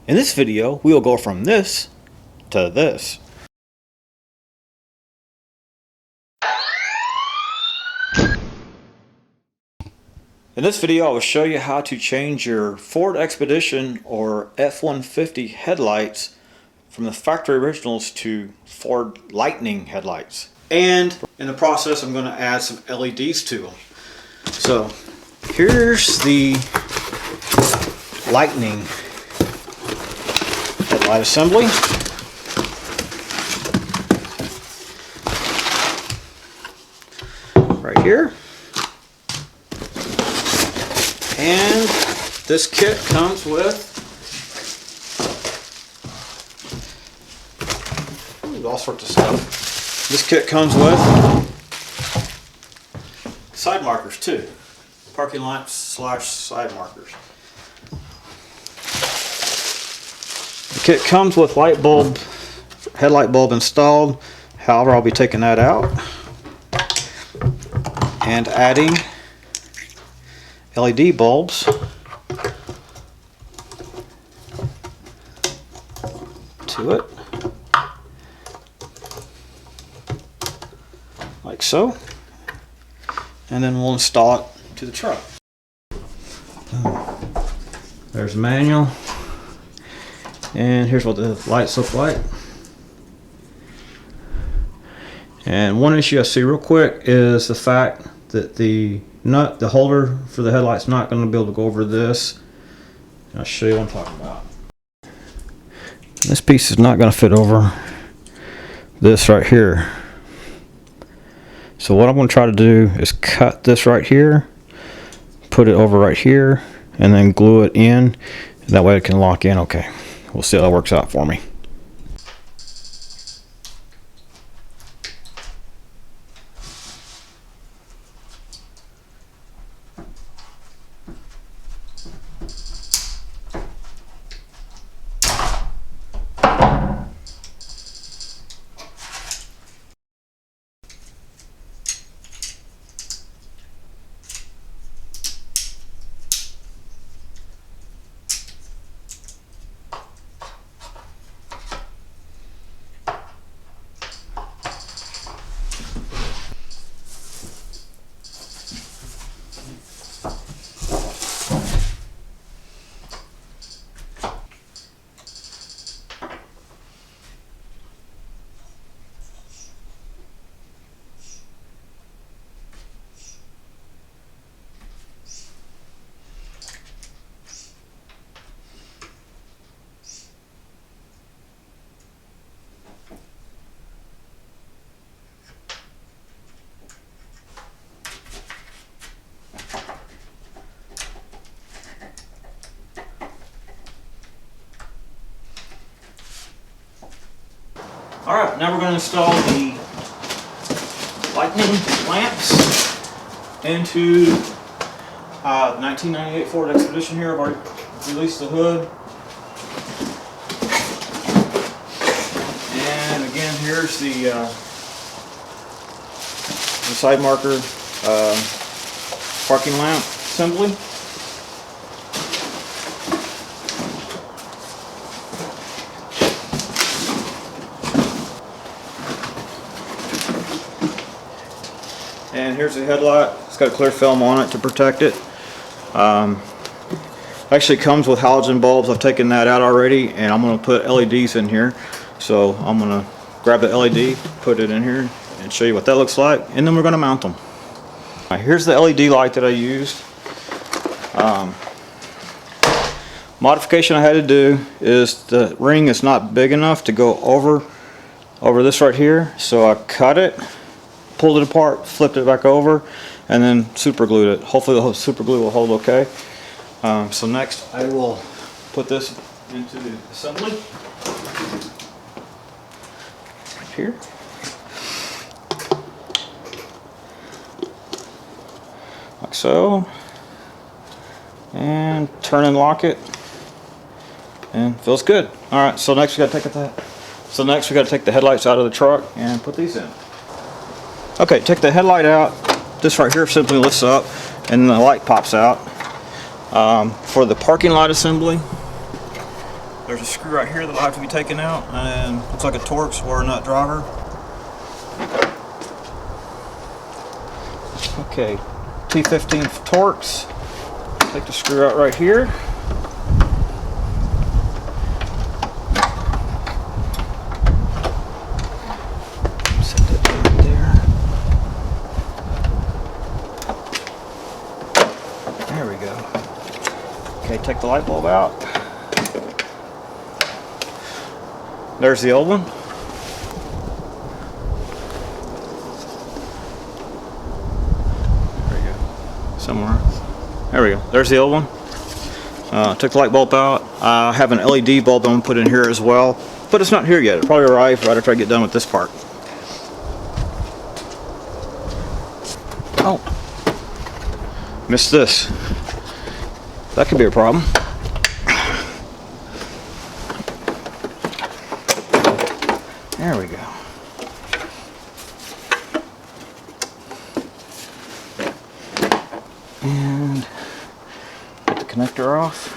In this video, we will go from this to this. In this video, I will show you how to change your Ford Expedition or F-150 headlights from the factory originals to Ford Lightning headlights. And in the process, I'm going to add some LEDs to them. So here's the Lightning headlight assembly. Right here. And this kit comes with all sorts of stuff. This kit comes with side markers too. Parking lot / side markers. The kit comes with headlight bulb installed. However, I'll be taking that out and adding LED bulbs to it, like so, and then we'll install it to the truck. There's the manual, and here's what the lights look like. And one issue I see real quick is the fact that the holder for the headlight's not going to be able to go over this. I'll show you what I'm talking about. This piece is not going to fit over this right here. So what I'm going to try to do is cut this right here, put it over right here, and then glue it in. That way it can lock in okay. We'll see how that works out for me. Alright, now we're going to install the Lightning lamps into the 1998 Ford Expedition here. I've already released the hood. And again, here's the side marker parking lamp assembly. And here's the headlight. It's got a clear film on it to protect it. Actually comes with halogen bulbs. I've taken that out already, and I'm going to put LEDs in here. So I'm going to grab the LED, put it in here, and show you what that looks like, and then we're going to mount them. Here's the LED light that I used. Modification I had to do is the ring is not big enough to go over this right here, so I cut it, pulled it apart, flipped it back over, and then super glued it. Hopefully the super glue will hold okay. So next I will put this into the assembly right here. Like so. And turn and lock it. And feels good. Alright, so next we gotta take the headlights out of the truck and put these in. Okay, take the headlight out. This right here simply lifts up and the light pops out. For the parking lot assembly, There's a screw right here that'll have to be taken out, and looks like a Torx or a nut driver. Okay, T15 Torx. Take the screw out right here. Set that right there. There we go. Okay, take the light bulb out. There's the old one. There we go. Somewhere. There we go. There's the old one. Took the light bulb out. I have an LED bulb I'm going to put in here as well, but it's not here yet. It'll probably arrive right after I get done with this part. Oh, missed this. That could be a problem. There we go. And get the connector off.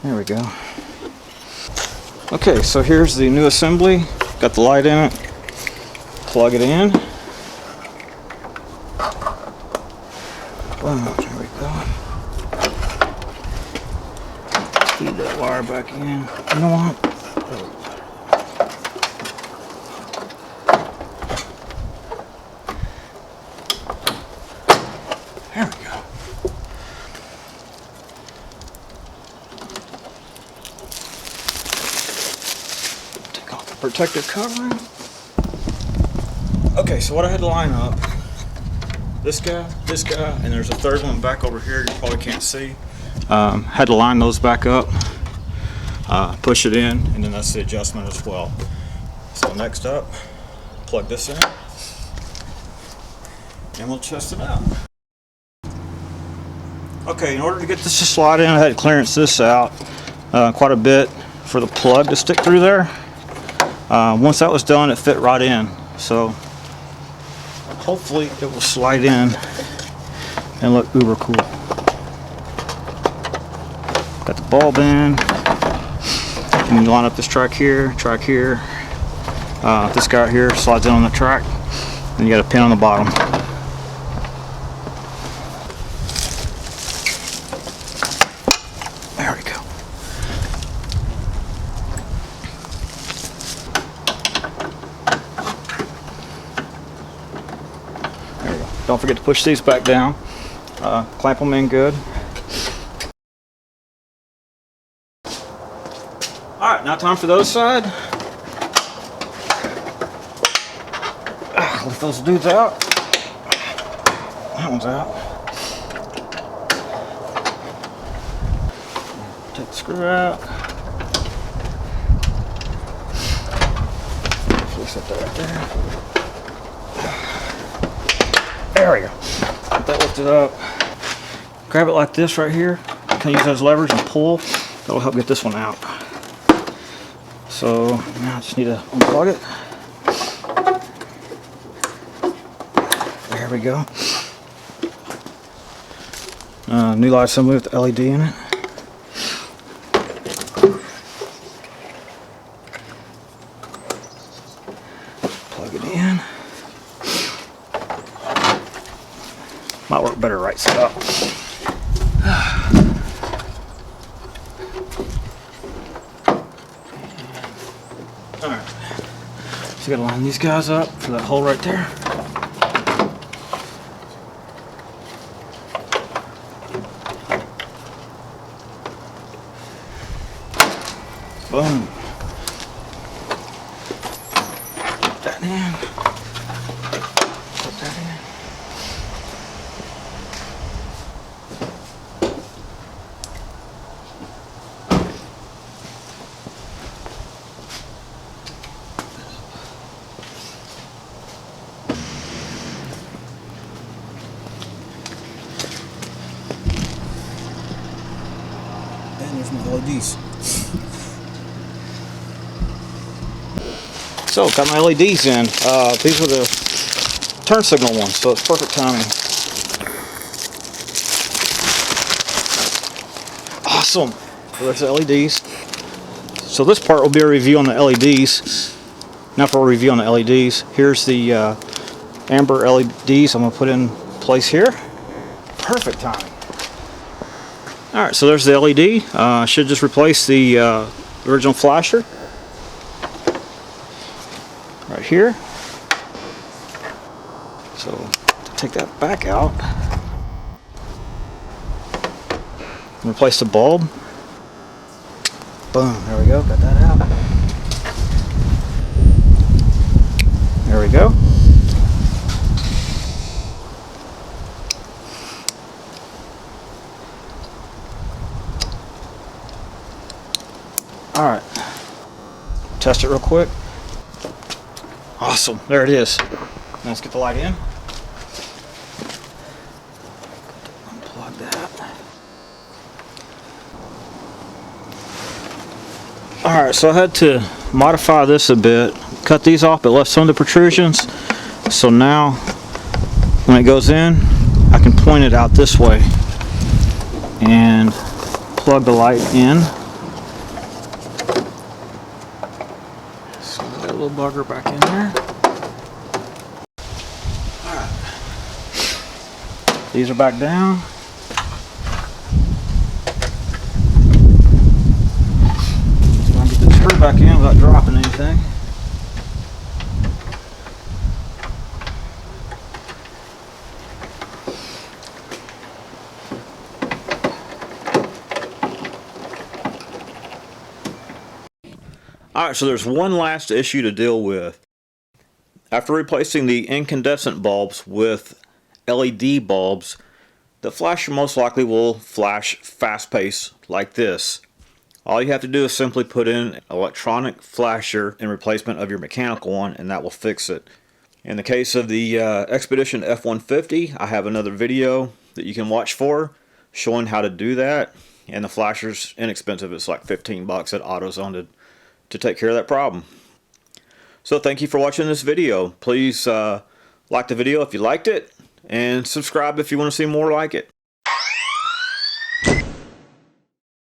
There we go. Okay, so here's the new assembly. Got the light in it. Plug it in. Boom, there we go. Feed that wire back in. You know what? There we go. Take off the protective covering. Okay, so what I had to line up, this guy, and there's a third one back over here you probably can't see. Had to line those back up, push it in, and then that's the adjustment as well. So next up, plug this in, and we'll test it out. Okay, in order to get this to slide in, I had to clearance this out quite a bit for the plug to stick through there. Once that was done, it fit right in. So hopefully it will slide in and look uber cool. Got the bulb in. And you line up this track here. This guy right here slides in on the track. Then you got a pin on the bottom. There we go. There we go. Don't forget to push these back down. Clamp them in good. Alright, now time for the other side. Lift those dudes out. That one's out. Take the screw out. Set that right there. There we go. Get that lifted up. Grab it like this right here. You can use those levers and pull. That'll help get this one out. So now I just need to unplug it. There we go. New light assembly with the LED in it. Plug it in. Might work better right side up. Alright. So you gotta line these guys up for that hole right there. Boom. Put that in. Put that in. And there's my LEDs. So, got my LEDs in. These are the turn signal ones, so it's perfect timing. Awesome. So there's the LEDs. So this part will be a review on the LEDs. Now for a review on the LEDs, here's the amber LEDs I'm going to put in place here. Perfect timing. Alright, so there's the LED. Should just replace the original flasher. Right here. So, to take that back out, replace the bulb. Boom, there we go, got that out. There we go. Alright, test it real quick. Awesome, there it is. Now let's get the light in. Unplug that. Alright, so I had to modify this a bit. Cut these off, but left some of the protrusions. So now, when it goes in, I can point it out this way and plug the light in. So that little bugger back in there. Alright. These are back down. So I get the screw back in without dropping anything. Alright, so there's one last issue to deal with. After replacing the incandescent bulbs with LED bulbs, the flasher most likely will flash fast-paced like this. All you have to do is simply put in an electronic flasher in replacement of your mechanical one, and that will fix it. In the case of the Expedition F-150, I have another video that you can watch for showing how to do that, and the flasher's inexpensive. It's like 15 bucks at AutoZone to take care of that problem. So thank you for watching this video. Please like the video if you liked it, and subscribe if you want to see more like it.